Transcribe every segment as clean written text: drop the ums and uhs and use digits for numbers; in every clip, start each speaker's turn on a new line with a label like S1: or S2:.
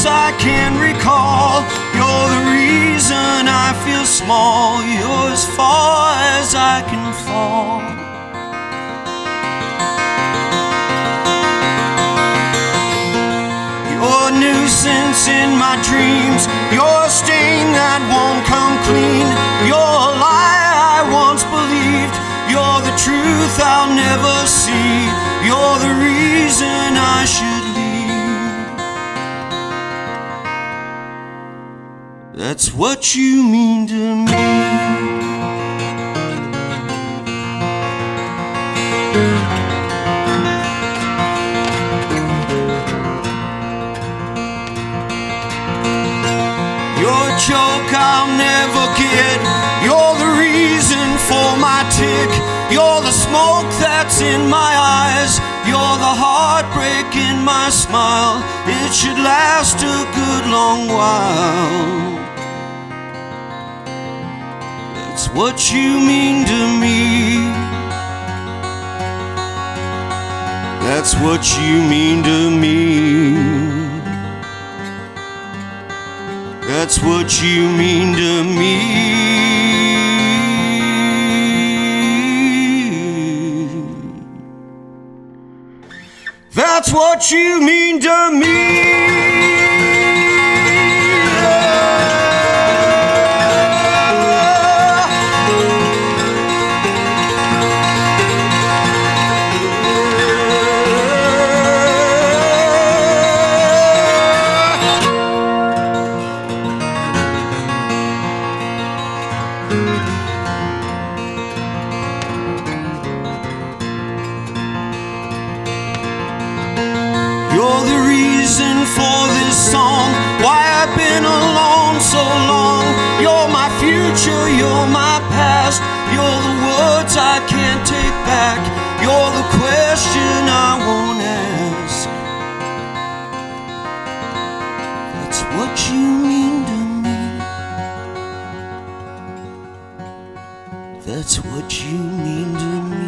S1: I can recall. You're the reason I feel small. You're as far as I can fall. You're a nuisance in my dreams. You're a stain that won't come clean. You're a lie I once believed. You're the truth I'll never see. You're the reason I should leave. That's what you mean to me. You're a joke I'll never get. You're the reason for my tick. You're the smoke that's in my eyes. You're the heartbreak in my smile. It should last a good long while. That's what you mean to me. That's what you mean to me. That's what you mean to me. That's what you mean to me. You're the reason for this song, why I've been alone so long. You're my future, you're my past. You're the words I can't take back. You're the question I won't ask. That's what you mean to me. That's what you mean to me.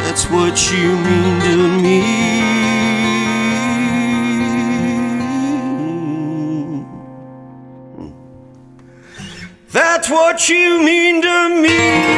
S1: That's what you mean to me. That's what you mean to me.